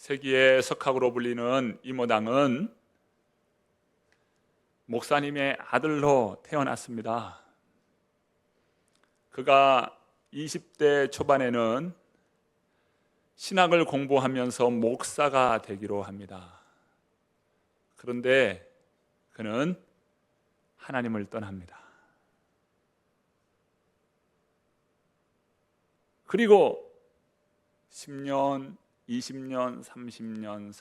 세기의 석학으로 불리는 이모당은 목사님의 아들로 태어났습니다. 그가 20대 초반에는 신학을 공부하면서 목사가 되기로 합니다. 그런데 그는 하나님을 떠납니다. 그리고 10년, 20년, 30년,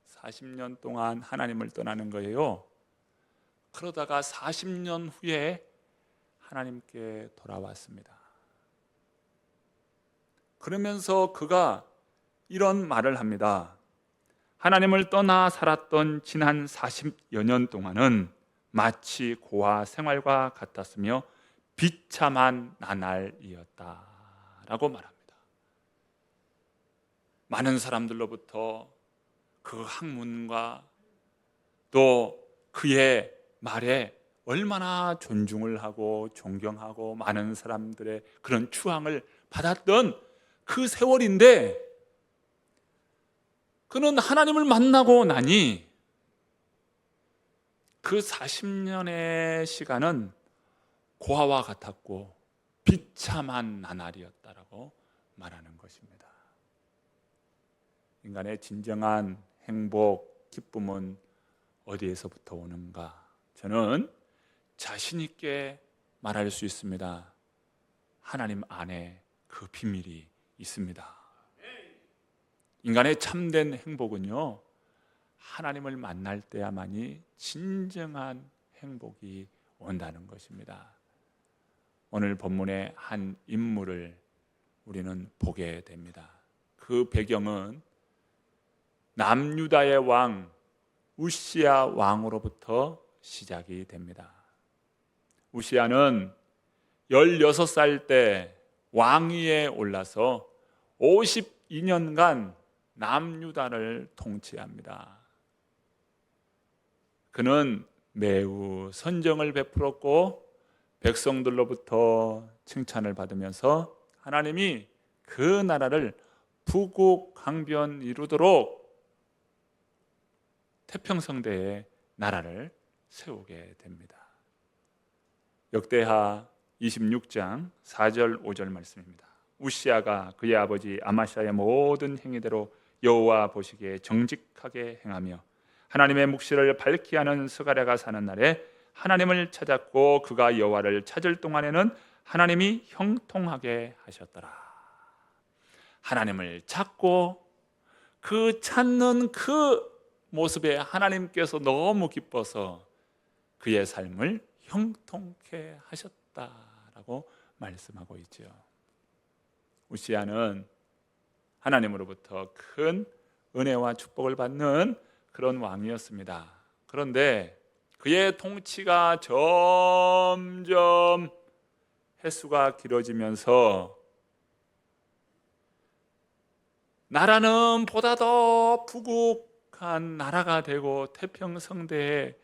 40년 동안 하나님을 떠나는 거예요. 그러다가 40년 후에 하나님께 돌아왔습니다. 그러면서 그가 이런 말을 합니다. 하나님을 떠나 살았던 지난 40여 년 동안은 마치 고아 생활과 같았으며 비참한 나날이었다라고 말합니다. 많은 사람들로부터 그 학문과 또 그의 말에 얼마나 존중을 하고 존경하고 많은 사람들의 그런 추앙을 받았던 그 세월인데, 그는 하나님을 만나고 나니 그 40년의 시간은 고아와 같았고 비참한 나날이었다라고 말하는 것입니다. 인간의 진정한 행복, 기쁨은 어디에서부터 오는가? 저는 자신 있게 말할 수 있습니다. 하나님 안에 그 비밀이 있습니다. 인간의 참된 행복은요, 하나님을 만날 때야만이 진정한 행복이 온다는 것입니다. 오늘 본문의 한 인물을 우리는 보게 됩니다. 그 배경은 남유다의 왕 우시야 왕으로부터 시작이 됩니다. 우시야는 16살 때 왕위에 올라서 52년간 남유다를 통치합니다. 그는 매우 선정을 베풀었고 백성들로부터 칭찬을 받으면서 하나님이 그 나라를 부국강변 이루도록 태평성대의 나라를 세우게 됩니다. 역대하 26장 4절 5절 말씀입니다. 우시야가 그의 아버지 아마샤의 모든 행위대로 여호와 보시기에 정직하게 행하며 하나님의 묵시를 밝히 하는 스가랴가 사는 날에 하나님을 찾았고 그가 여호와를 찾을 동안에는 하나님이 형통하게 하셨더라. 하나님을 찾고 그 찾는 그 모습에 하나님께서 너무 기뻐서 그의 삶을 형통케 하셨다라고 말씀하고 있죠. 우시야는 하나님으로부터 큰 은혜와 축복을 받는 그런 왕이었습니다. 그런데 그의 통치가 점점 횟수가 길어지면서 나라는 보다 더 부국한 나라가 되고 태평성대의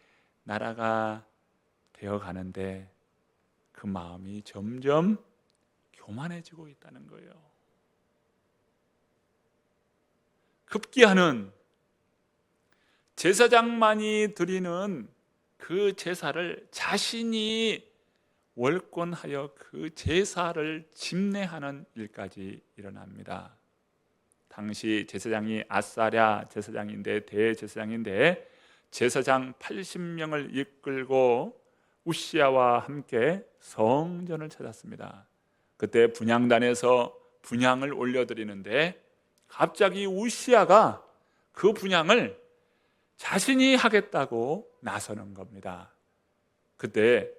나라가 되어가는데 그 마음이 점점 교만해지고 있다는 거예요. 급기야는 제사장만이 드리는 그 제사를 자신이 월권하여 그 제사를 집례하는 일까지 일어납니다. 당시 제사장이 아사랴 제사장인데 대제사장인데 제사장 80명을 이끌고 우시야와 함께 성전을 찾았습니다. 그때 분향단에서 분향을 올려드리는데 갑자기 우시야가 그 분향을 자신이 하겠다고 나서는 겁니다. 그때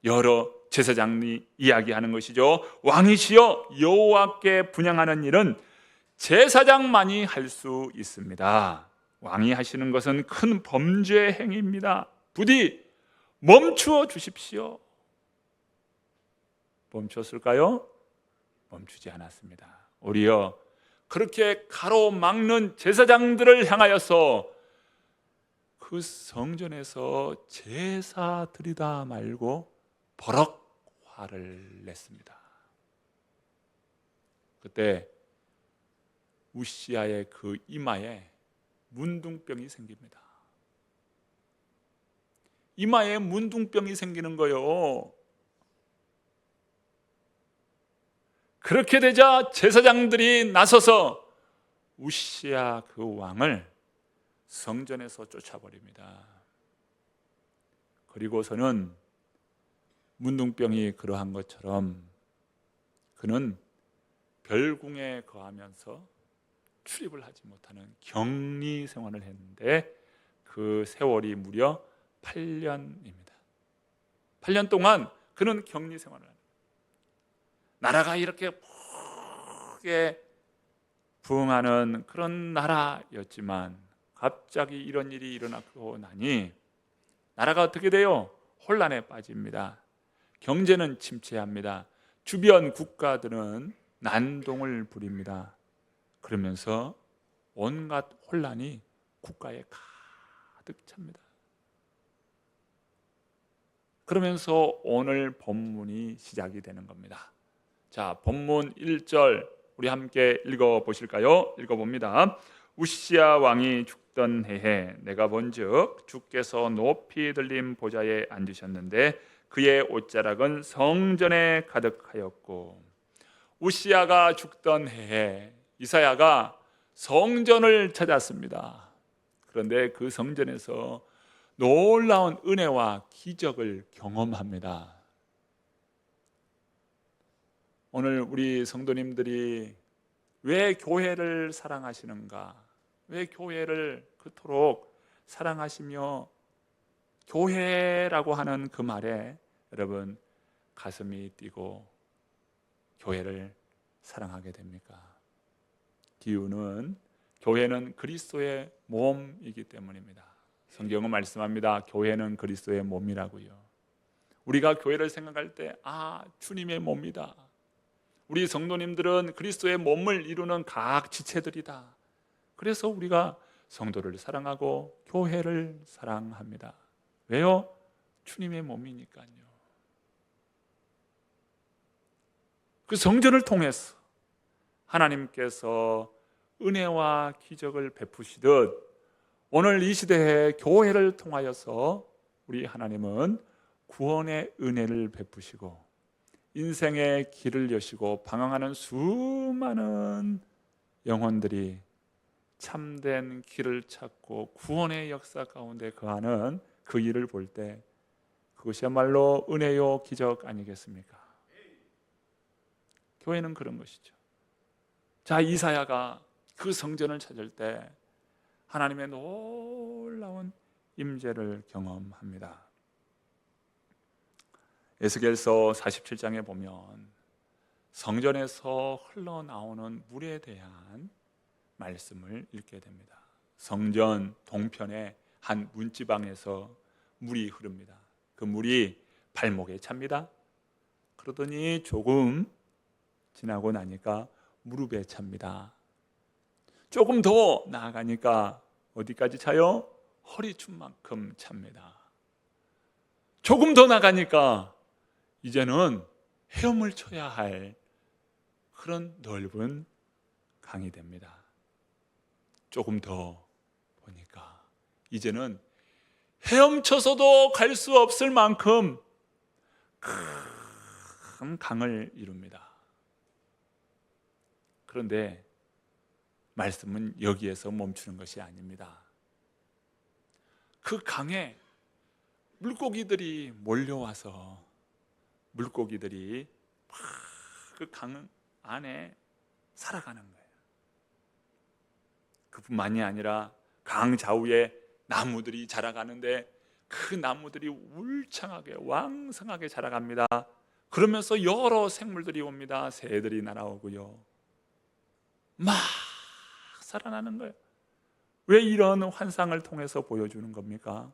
여러 제사장이 이야기하는 것이죠. 왕이시여, 여호와께 분향하는 일은 제사장만이 할 수 있습니다. 왕이 하시는 것은 큰 범죄 행위입니다. 부디 멈추어 주십시오. 멈췄을까요? 멈추지 않았습니다. 오히려 그렇게 가로막는 제사장들을 향하여서 그 성전에서 제사 드리다 말고 버럭 화를 냈습니다. 그때 우시아의 그 이마에 문둥병이 생깁니다. 이마에 문둥병이 생기는 거요. 그렇게 되자 제사장들이 나서서 우시아 그 왕을 성전에서 쫓아버립니다. 그리고서는 문둥병이 그러한 것처럼 그는 별궁에 거하면서 출입을 하지 못하는 격리 생활을 했는데 그 세월이 무려 8년입니다. 8년 동안 그는 격리 생활을 합니다. 나라가 이렇게 크게 부흥하는 그런 나라였지만 갑자기 이런 일이 일어나고 나니 나라가 어떻게 돼요? 혼란에 빠집니다. 경제는 침체합니다. 주변 국가들은 난동을 부립니다. 그러면서 온갖 혼란이 국가에 가득 찹니다. 그러면서 오늘 본문이 시작이 되는 겁니다. 자, 본문 1절 우리 함께 읽어보실까요? 읽어봅니다. 우시아 왕이 죽던 해에 내가 본즉 주께서 높이 들린 보좌에 앉으셨는데 그의 옷자락은 성전에 가득하였고. 우시아가 죽던 해에 이사야가 성전을 찾았습니다. 그런데 그 성전에서 놀라운 은혜와 기적을 경험합니다. 오늘 우리 성도님들이 왜 교회를 사랑하시는가? 왜 교회를 그토록 사랑하시며 교회라고 하는 그 말에 여러분 가슴이 뛰고 교회를 사랑하게 됩니까? 이유는 교회는 그리스도의 몸이기 때문입니다. 성경은 말씀합니다. 교회는 그리스도의 몸이라고요. 우리가 교회를 생각할 때 주님의 몸이다. 우리 성도님들은 그리스도의 몸을 이루는 각 지체들이다. 그래서 우리가 성도를 사랑하고 교회를 사랑합니다. 왜요? 주님의 몸이니까요. 그 성전을 통해서 하나님께서 은혜와 기적을 베푸시듯 오늘 이 시대에 교회를 통하여서 우리 하나님은 구원의 은혜를 베푸시고 인생의 길을 여시고 방황하는 수많은 영혼들이 참된 길을 찾고 구원의 역사 가운데 거하는 그 일을 볼 때 그것이야말로 은혜요 기적 아니겠습니까? 교회는 그런 것이죠. 자, 이사야가 그 성전을 찾을 때 하나님의 놀라운 임재를 경험합니다. 에스겔서 47장에 보면 성전에서 흘러나오는 물에 대한 말씀을 읽게 됩니다. 성전 동편의 한 문지방에서 물이 흐릅니다. 그 물이 발목에 찹니다. 그러더니 조금 지나고 나니까 무릎에 찹니다. 조금 더 나아가니까 어디까지 차요? 허리춤만큼 찹니다. 조금 더 나가니까 이제는 헤엄을 쳐야 할 그런 넓은 강이 됩니다. 조금 더 보니까 이제는 헤엄쳐서도 갈 수 없을 만큼 큰 강을 이룹니다. 그런데 말씀은 여기에서 멈추는 것이 아닙니다. 그 강에 물고기들이 몰려와서 물고기들이 그 강 안에 살아가는 거예요. 그뿐만이 아니라 강 좌우에 나무들이 자라가는데 그 나무들이 울창하게 왕성하게 자라갑니다. 그러면서 여러 생물들이 옵니다. 새들이 날아오고요. 막 살아나는 거예요. 왜 이런 환상을 통해서 보여주는 겁니까?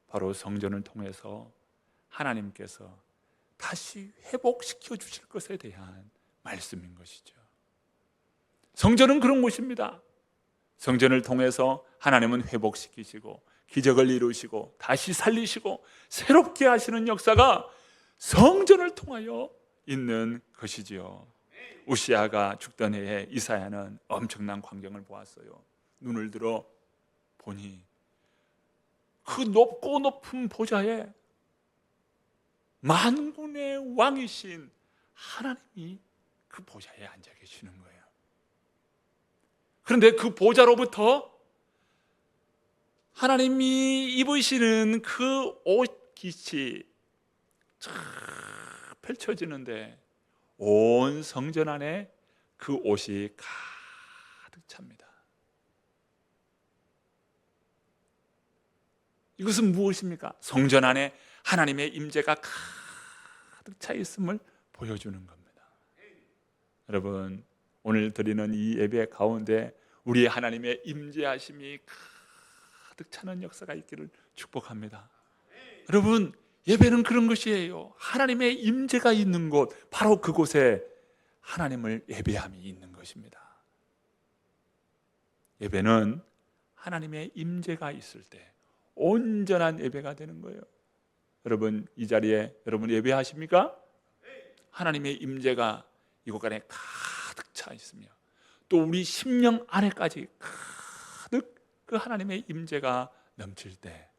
바로 성전을 통해서 하나님께서 다시 회복시켜 주실 것에 대한 말씀인 것이죠. 성전은 그런 곳입니다. 성전을 통해서 하나님은 회복시키시고 기적을 이루시고 다시 살리시고 새롭게 하시는 역사가 성전을 통하여 있는 것이지요. 우시아가 죽던 해에 이사야는 엄청난 광경을 보았어요. 눈을 들어 보니 그 높고 높은 보좌에 만군의 왕이신 하나님이 그 보좌에 앉아 계시는 거예요. 그런데 그 보좌로부터 하나님이 입으시는 그 옷깃이 쫙 펼쳐지는데 온 성전 안에 그 옷이 가득 찹니다. 이것은 무엇입니까? 성전 안에 하나님의 임재가 가득 차 있음을 보여주는 겁니다. 여러분, 오늘 드리는 이 예배 가운데 우리 하나님의 임재하심이 가득 차는 역사가 있기를 축복합니다. 여러분, 예배는 그런 것이에요. 하나님의 임재가 있는 곳, 바로 그곳에 하나님을 예배함이 있는 것입니다. 예배는 하나님의 임재가 있을 때 온전한 예배가 되는 거예요. 여러분, 이 자리에 여러분 예배하십니까? 하나님의 임재가 이곳 안에 가득 차 있으며 또 우리 심령 안에까지 가득 그 하나님의 임재가 넘칠 때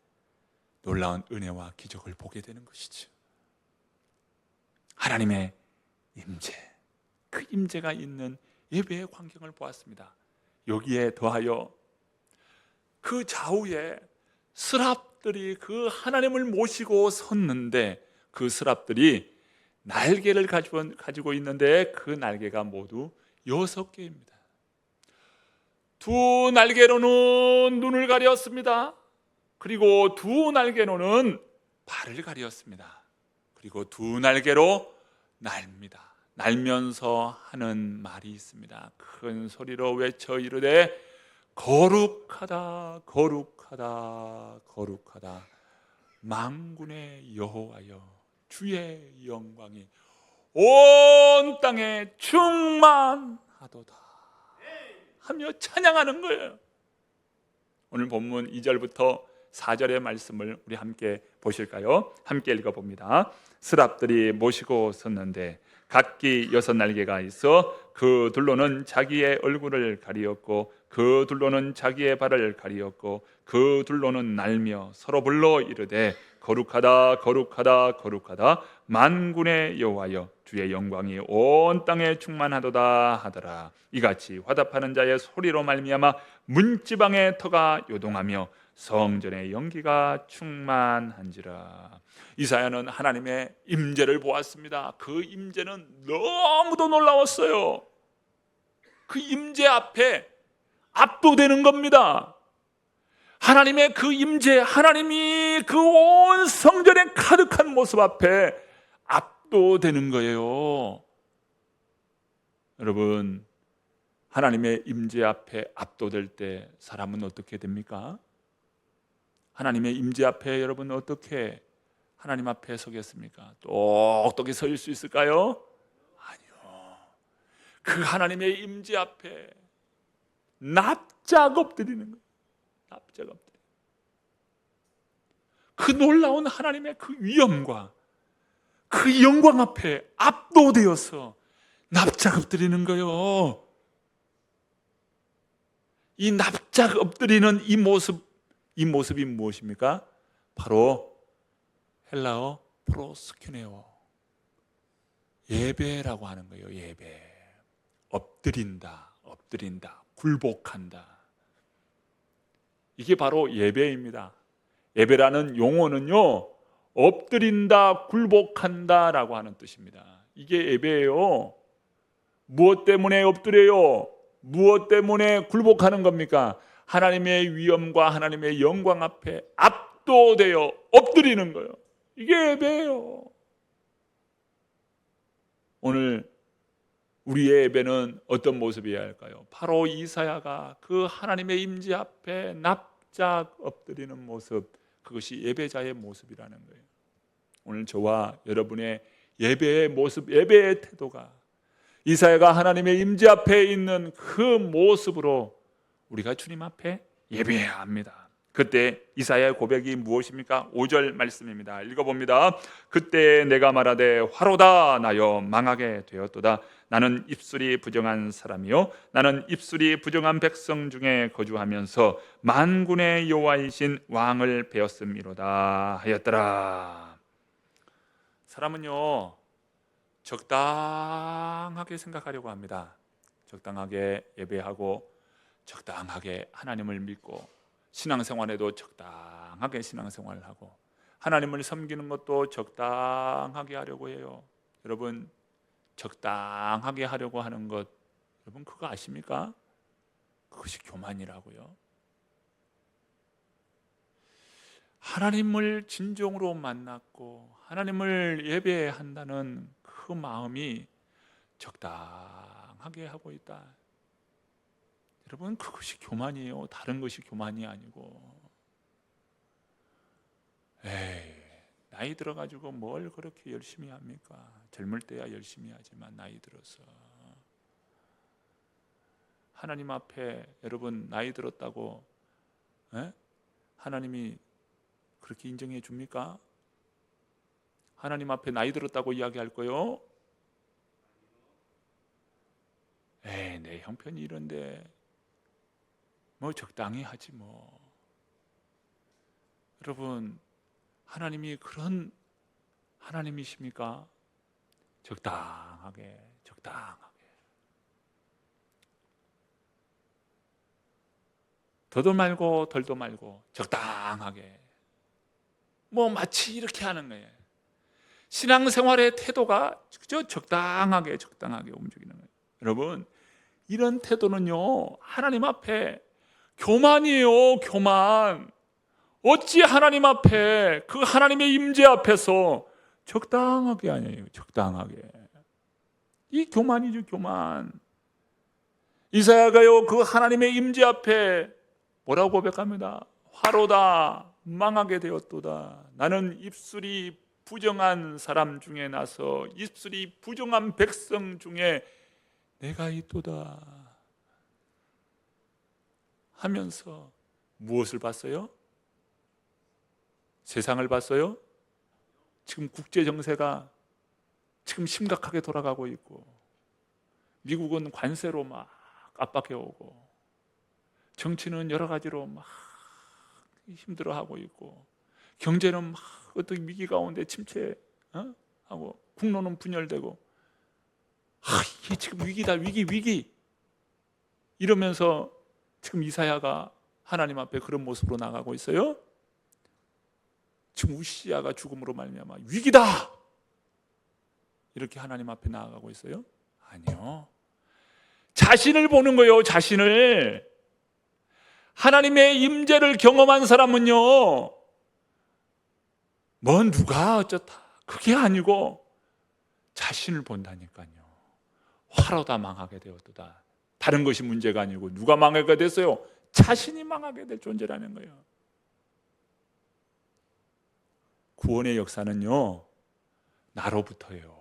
놀라운 은혜와 기적을 보게 되는 것이죠. 하나님의 임재, 그 임재가 있는 예배의 광경을 보았습니다. 여기에 더하여 그 좌우에 스랍들이 그 하나님을 모시고 섰는데 그 스랍들이 날개를 가지고 있는데 그 날개가 모두 6개입니다. 두 날개로는 눈을 가렸습니다. 그리고 두 날개로는 발을 가렸습니다. 그리고 두 날개로 날입니다. 날면서 하는 말이 있습니다. 큰 소리로 외쳐 이르되 거룩하다 거룩하다 거룩하다 만군의 여호와여 주의 영광이 온 땅에 충만하도다 하며 찬양하는 거예요. 오늘 본문 2절부터 4절의 말씀을 우리 함께 보실까요? 함께 읽어봅니다. 스랍들이 모시고 섰는데 각기 6날개가 있어 그 둘로는 자기의 얼굴을 가리었고 그 둘로는 자기의 발을 가리었고 그 둘로는 날며 서로 불러 이르되 거룩하다 거룩하다 거룩하다 만군의 여호와여 주의 영광이 온 땅에 충만하도다 하더라. 이같이 화답하는 자의 소리로 말미암아 문지방의 터가 요동하며 성전의 연기가 충만한지라. 이사야는 하나님의 임재를 보았습니다. 그 임재는 너무도 놀라웠어요. 그 임재 앞에 압도되는 겁니다. 하나님의 그 임재, 하나님이 그 온 성전의 가득한 모습 앞에 압도되는 거예요. 여러분, 하나님의 임재 앞에 압도될 때 사람은 어떻게 됩니까? 하나님의 임재 앞에 여러분 어떻게 하나님 앞에 서겠습니까? 똑똑히 설 수 있을까요? 아니요. 그 하나님의 임재 앞에 납작 엎드리는 거예요. 납작 엎드려. 그 놀라운 하나님의 그 위엄과 그 영광 앞에 압도되어서 납작 엎드리는 거예요. 이 납작 엎드리는 이 모습이 무엇입니까? 바로 헬라어 프로스큐네오, 예배라고 하는 거예요. 예배. 엎드린다, 굴복한다. 이게 바로 예배입니다. 예배라는 용어는요, 엎드린다, 굴복한다라고 하는 뜻입니다. 이게 예배예요. 무엇 때문에 엎드려요? 무엇 때문에 굴복하는 겁니까? 하나님의 위엄과 하나님의 영광 앞에 압도되어 엎드리는 거예요. 이게 예배예요. 오늘 우리의 예배는 어떤 모습이어야 할까요? 바로 이사야가 그 하나님의 임재 앞에 납작 엎드리는 모습, 그것이 예배자의 모습이라는 거예요. 오늘 저와 여러분의 예배의 모습, 예배의 태도가 이사야가 하나님의 임재 앞에 있는 그 모습으로 우리가 주님 앞에 예배해야 합니다. 그때 이사야의 고백이 무엇입니까? 5절 말씀입니다. 읽어봅니다. 그때 내가 말하되 화로다 나여 망하게 되었도다. 나는 입술이 부정한 사람이요 나는 입술이 부정한 백성 중에 거주하면서 만군의 여호와이신 왕을 배웠음이로다 하였더라. 사람은요 적당하게 생각하려고 합니다. 적당하게 예배하고 적당하게 하나님을 믿고 신앙생활에도 적당하게 신앙생활을 하고 하나님을 섬기는 것도 적당하게 하려고 해요. 여러분 적당하게 하려고 하는 것 여러분 그거 아십니까? 그것이 교만이라고요. 하나님을 진정으로 만났고 하나님을 예배한다는 그 마음이 적당하게 하고 있다. 여러분 그것이 교만이에요. 다른 것이 교만이 아니고. 에이, 나이 들어가지고 뭘 그렇게 열심히 합니까? 젊을 때야 열심히 하지만 나이 들어서 하나님 앞에 여러분 나이 들었다고 하나님이 그렇게 인정해 줍니까? 하나님 앞에 나이 들었다고 이야기할 거요? 에이, 내 형편이 이런데 뭐 적당히 하지 뭐. 여러분 하나님이 그런 하나님이십니까? 적당하게 더도 말고 덜도 말고 적당하게 뭐 마치 이렇게 하는 거예요. 신앙생활의 태도가 그저 적당하게 움직이는 거예요. 여러분 이런 태도는요 하나님 앞에 교만이에요. 교만. 어찌 하나님 앞에 그 하나님의 임재 앞에서 적당하게 아니에요. 적당하게. 이 교만이죠. 교만. 이사야가요 그 하나님의 임재 앞에 뭐라고 고백합니다. 화로다 망하게 되었도다. 나는 입술이 부정한 사람 중에 나서 입술이 부정한 백성 중에 내가 있도다 하면서 무엇을 봤어요? 세상을 봤어요? 지금 국제 정세가 지금 심각하게 돌아가고 있고 미국은 관세로 막 압박해 오고 정치는 여러 가지로 막 힘들어하고 있고 경제는 막 어떤 위기 가운데 침체하고 국론은 분열되고 이게 지금 위기다 위기 이러면서 지금 이사야가 하나님 앞에 그런 모습으로 나가고 있어요. 지금 우시아가 죽음으로 말미암아 위기다 이렇게 하나님 앞에 나아가고 있어요? 아니요. 자신을 보는 거예요. 자신을. 하나님의 임재를 경험한 사람은요 뭐 누가 어쩌다 그게 아니고 자신을 본다니까요. 화로다 망하게 되었도다. 다른 것이 문제가 아니고 누가 망하게 됐어요? 자신이 망하게 될 존재라는 거예요. 구원의 역사는요 나로부터예요.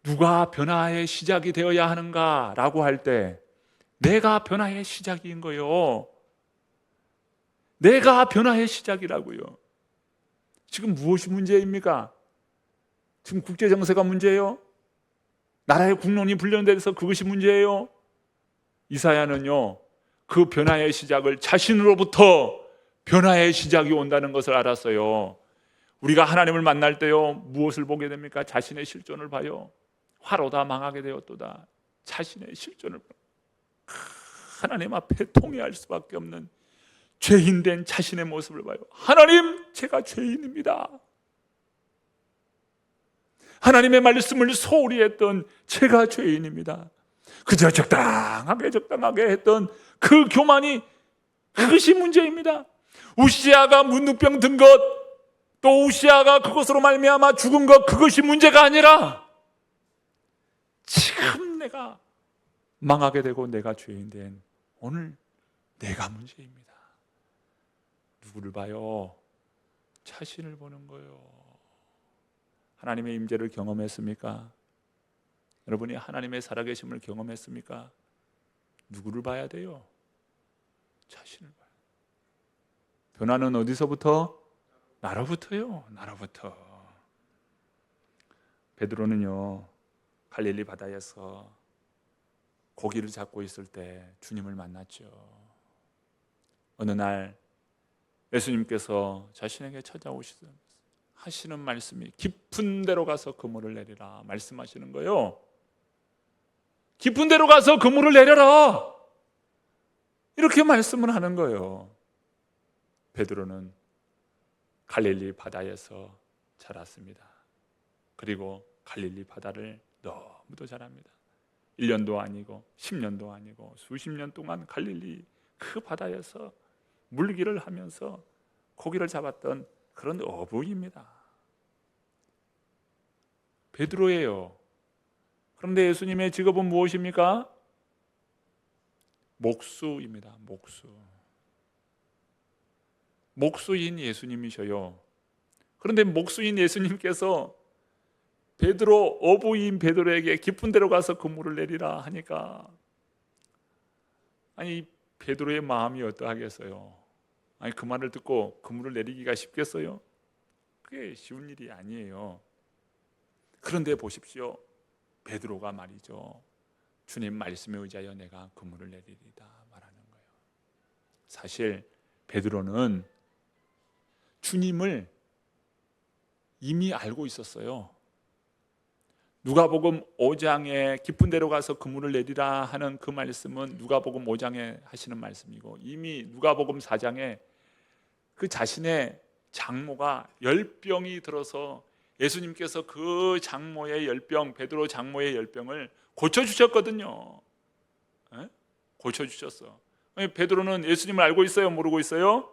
누가 변화의 시작이 되어야 하는가라고 할 때 내가 변화의 시작인 거예요. 내가 변화의 시작이라고요. 지금 무엇이 문제입니까? 지금 국제 정세가 문제예요? 나라의 국론이 분열돼서 그것이 문제예요? 이사야는요 그 변화의 시작을 자신으로부터 변화의 시작이 온다는 것을 알았어요. 우리가 하나님을 만날 때요 무엇을 보게 됩니까? 자신의 실존을 봐요. 화로다 망하게 되었도다. 자신의 실존을 봐요. 하나님 앞에 통회할 수밖에 없는 죄인된 자신의 모습을 봐요. 하나님 제가 죄인입니다. 하나님의 말씀을 소홀히 했던 제가 죄인입니다. 그저 적당하게 했던 그 교만이 그것이 문제입니다. 우시아가 문둥병 든 것, 또 우시아가 그것으로 말미암아 죽은 것, 그것이 문제가 아니라 지금 내가 망하게 되고 내가 죄인 된 오늘 내가 문제입니다. 누구를 봐요? 자신을 보는 거예요. 하나님의 임재를 경험했습니까? 여러분이 하나님의 살아계심을 경험했습니까? 누구를 봐야 돼요? 자신을 봐요. 변화는 어디서부터? 나로부터요. 나로부터. 베드로는요, 갈릴리 바다에서 고기를 잡고 있을 때 주님을 만났죠. 어느 날 예수님께서 자신에게 찾아오시던 하시는 말씀이 깊은 데로 가서 그물을 내리라 말씀하시는 거예요. 깊은 데로 가서 그물을 내려라 이렇게 말씀을 하는 거예요. 베드로는 갈릴리 바다에서 자랐습니다. 그리고 갈릴리 바다를 너무도 잘 압니다. 1년도 아니고 10년도 아니고 수십 년 동안 갈릴리 그 바다에서 물기를 하면서 고기를 잡았던 그런 어부입니다. 베드로예요. 그런데 예수님의 직업은 무엇입니까? 목수입니다. 목수인 예수님이셔요. 그런데 목수인 예수님께서 베드로, 어부인 베드로에게 깊은 데로 가서 그물을 내리라 하니까, 아니 베드로의 마음이 어떠하겠어요? 아니 그 말을 듣고 그물을 내리기가 쉽겠어요? 그게 쉬운 일이 아니에요. 그런데 보십시오. 베드로가 말이죠, 주님 말씀에 의지하여 내가 그물을 내리리다 말하는 거예요. 사실 베드로는 주님을 이미 알고 있었어요. 누가복음 5장에 깊은 데로 가서 그물을 내리라 하는 그 말씀은 누가복음 5장에 하시는 말씀이고, 이미 누가복음 4장에 그 자신의 장모가 열병이 들어서 예수님께서 그 장모의 열병, 베드로 장모의 열병을 고쳐주셨거든요. 고쳐주셨어. 베드로는 예수님을 알고 있어요? 모르고 있어요?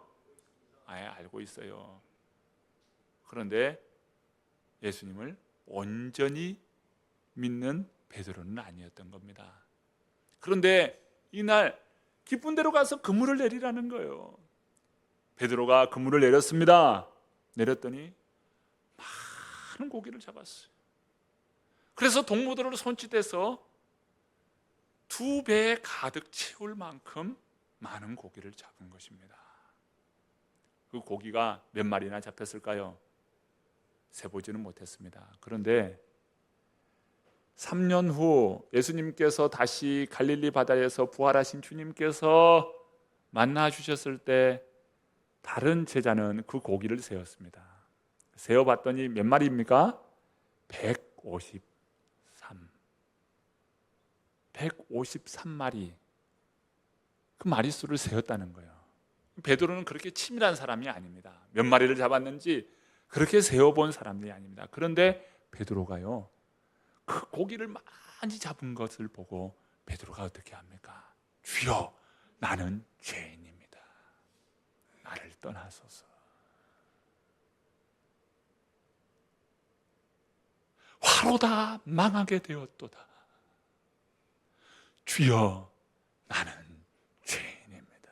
아예 알고 있어요. 그런데 예수님을 온전히 믿는 베드로는 아니었던 겁니다. 그런데 이날 깊은 데로 가서 그물을 내리라는 거예요. 베드로가 그물을 내렸습니다. 내렸더니 많은 고기를 잡았어요. 그래서 동무들을 손짓해서 2배에 가득 채울 만큼 많은 고기를 잡은 것입니다. 그 고기가 몇 마리나 잡혔을까요? 세보지는 못했습니다. 그런데 3년 후 예수님께서 다시 갈릴리 바다에서 부활하신 주님께서 만나 주셨을 때 다른 제자는 그 고기를 세었습니다. 세어봤더니 몇 마리입니까? 153마리. 그 마리수를 세었다는 거예요. 베드로는 그렇게 치밀한 사람이 아닙니다. 몇 마리를 잡았는지 그렇게 세어본 사람이 아닙니다. 그런데 베드로가요, 그 고기를 많이 잡은 것을 보고 베드로가 어떻게 합니까? 주여, 나는 죄인입니다. 나를 떠나소서. 화로다 망하게 되었도다. 주여, 나는 죄인입니다.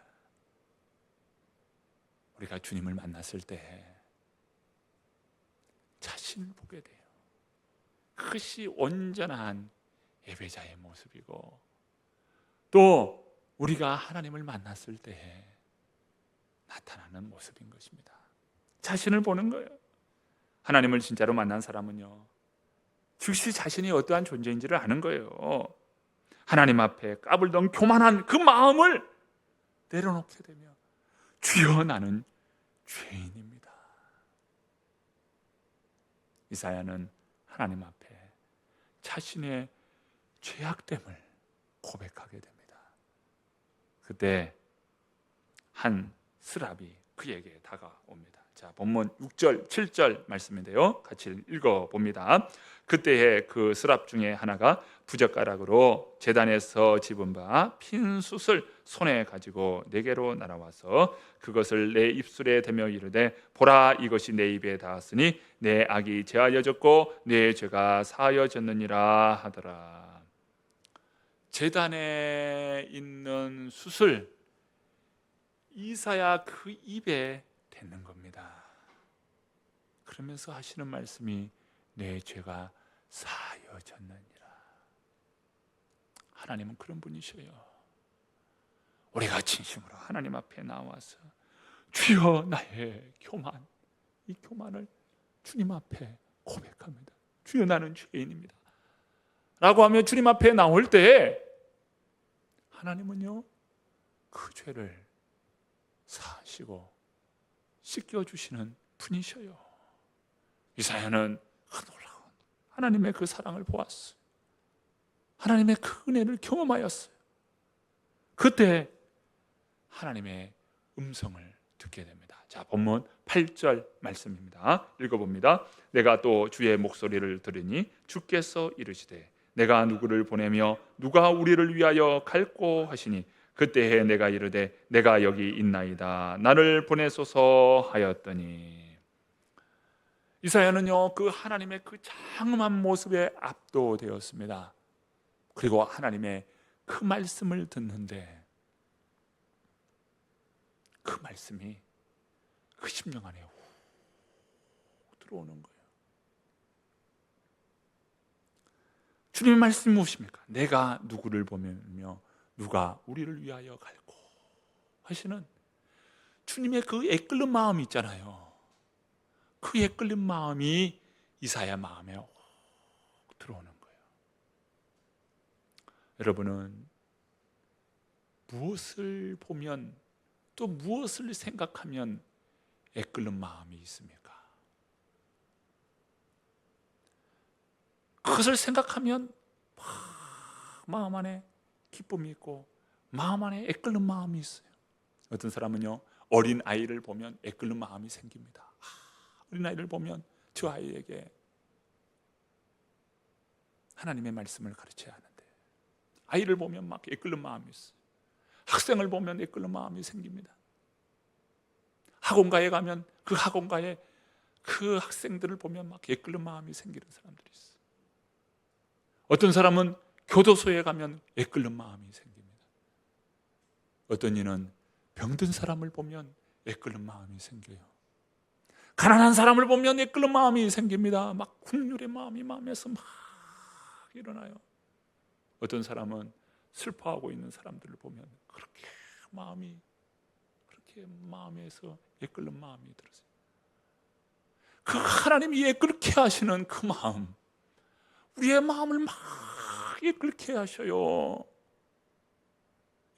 우리가 주님을 만났을 때 자신을 보게 돼요. 그것이 온전한 예배자의 모습이고, 또 우리가 하나님을 만났을 때 나타나는 모습인 것입니다. 자신을 보는 거예요. 하나님을 진짜로 만난 사람은요, 즉시 자신이 어떠한 존재인지를 아는 거예요. 하나님 앞에 까불던 교만한 그 마음을 내려놓게 되며 주여, 나는 죄인입니다. 이사야는 하나님 앞에 자신의 죄악됨을 고백하게 됩니다. 그때 한 스랍이 그에게 다가옵니다. 자, 본문 6절, 7절 말씀인데요, 같이 읽어봅니다. 그때에 그 스랍 중에 하나가 부젓가락으로 제단에서 집은 바 핀 숯을 손에 가지고 내게로 날아와서 그것을 내 입술에 대며 이르되, 보라, 이것이 내 입에 닿았으니 내 악이 제하여졌고 내 죄가 사하여졌느니라 하더라. 제단에 있는 숯을 이사야 그 입에 댔는 겁니다. 그러면서 하시는 말씀이 내 죄가 사하여졌느니라. 하나님은 그런 분이셔요. 우리가 진심으로 하나님 앞에 나와서 주여 나의 교만, 이 교만을 주님 앞에 고백합니다. 주여 나는 죄인입니다 라고 하며 주님 앞에 나올 때 하나님은요 그 죄를 사하시고 씻겨주시는 분이셔요. 이사야는 놀라운 하나님의 그 사랑을 보았어요. 하나님의 그 은혜를 경험하였어요. 그때 하나님의 음성을 듣게 됩니다. 자, 본문 8절 말씀입니다. 읽어봅니다. 내가 또 주의 목소리를 들으니 주께서 이르시되 내가 누구를 보내며 누가 우리를 위하여 갈꼬 하시니 그때에 내가 이르되 내가 여기 있나이다 나를 보내소서 하였더니. 이사야는요 그 하나님의 그 장엄한 모습에 압도되었습니다. 그리고 하나님의 그 말씀을 듣는데 그 말씀이 그 심령 안에 훅 들어오는 거예요. 주님의 말씀이 무엇입니까? 내가 누구를 보면며 누가 우리를 위하여 갈고 하시는 주님의 그 애끓는 마음이 있잖아요. 그 애끓는 마음이 이사야 마음에 훅 들어오는 거예요. 여러분은 무엇을 보면 또 무엇을 생각하면 애끓는 마음이 있습니까? 그것을 생각하면 마음 안에 기쁨이 있고 마음 안에 애끓는 마음이 있어요. 어떤 사람은요 어린 아이를 보면 애끓는 마음이 생깁니다. 어린 아이를 보면 저 아이에게 하나님의 말씀을 가르쳐야 하는데 아이를 보면 막 애끓는 마음이 있어요. 학생을 보면 애끓는 마음이 생깁니다. 학원가에 가면 그 학원가에 그 학생들을 보면 막 애끓는 마음이 생기는 사람들이 있어요. 어떤 사람은 교도소에 가면 애끓는 마음이 생깁니다. 어떤 이는 병든 사람을 보면 애끓는 마음이 생겨요. 가난한 사람을 보면 애끓는 마음이 생깁니다. 막 국률의 마음이 마음에서 막 일어나요. 어떤 사람은 슬퍼하고 있는 사람들을 보면 그렇게 마음에서 애끓는 마음이 들어요. 그 하나님이 애끓게 하시는 그 마음, 우리의 마음을 막 애끓게 하셔요.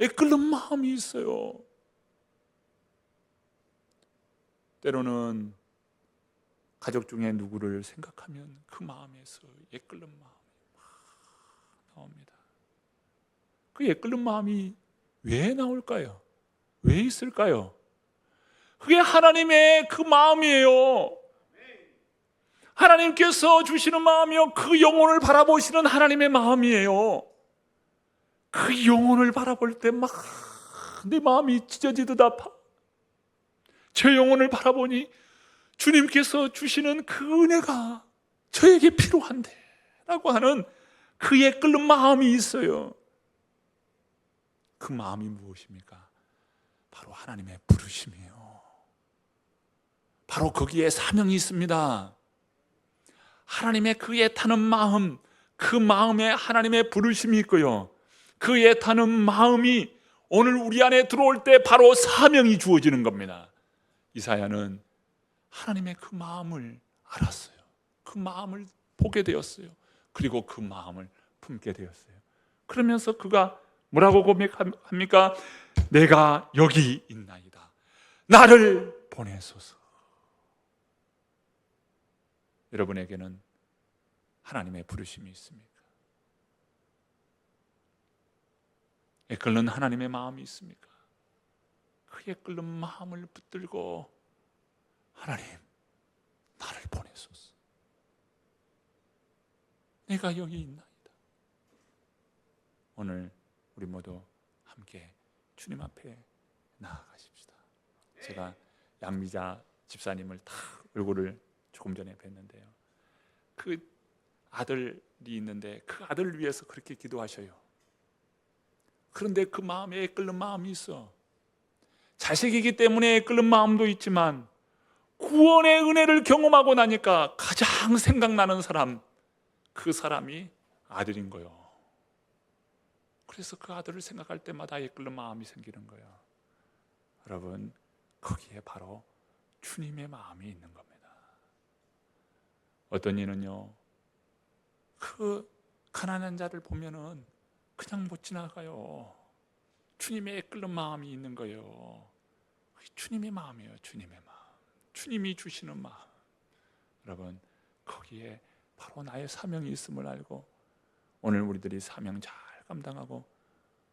애끓는 마음이 있어요. 때로는 가족 중에 누구를 생각하면 그 마음에서 애끓는 마음이 막 나옵니다. 그 애끓는 마음이 왜 나올까요? 왜 있을까요? 그게 하나님의 그 마음이에요. 하나님께서 주시는 마음이요 그 영혼을 바라보시는 하나님의 마음이에요. 그 영혼을 바라볼 때 막 내 마음이 찢어지듯 아파. 저 영혼을 바라보니 주님께서 주시는 그 은혜가 저에게 필요한데 라고 하는 그의 끓는 마음이 있어요. 그 마음이 무엇입니까? 바로 하나님의 부르심이에요. 바로 거기에 사명이 있습니다. 하나님의 그 애타는 마음, 그 마음에 하나님의 부르심이 있고요, 그 애타는 마음이 오늘 우리 안에 들어올 때 바로 사명이 주어지는 겁니다. 이사야는 하나님의 그 마음을 알았어요. 그 마음을 보게 되었어요. 그리고 그 마음을 품게 되었어요. 그러면서 그가 뭐라고 고백합니까? 내가 여기 있나이다. 나를 보내소서. 여러분에게는 하나님의 부르심이 있습니까? 애끓는 하나님의 마음이 있습니까? 그 애끓는 마음을 붙들고 하나님, 나를 보내소서. 내가 여기 있나이다. 오늘 우리 모두 함께 주님 앞에 나아가십시다. 제가 양미자 집사님을 다 얼굴을 조금 전에 뵀는데요, 그 아들이 있는데 그 아들을 위해서 그렇게 기도하셔요. 그런데 그 마음에 끓는 마음이 있어. 자식이기 때문에 끓는 마음도 있지만 구원의 은혜를 경험하고 나니까 가장 생각나는 사람, 그 사람이 아들인 거예요. 그래서 그 아들을 생각할 때마다 이끌는 마음이 생기는 거예요. 여러분, 거기에 바로 주님의 마음이 있는 겁니다. 어떤 이는요, 그 가난한 자를 보면은 그냥 못 지나가요. 주님의 이끌는 마음이 있는 거예요. 그게 주님의 마음이에요. 주님의 마음, 주님이 주시는 마음. 여러분, 거기에 바로 나의 사명이 있음을 알고 오늘 우리들이 사명 잘 감당하고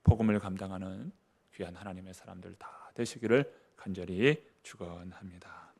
복음을 감당하는 귀한 하나님의 사람들 다 되시기를 간절히 축원합니다.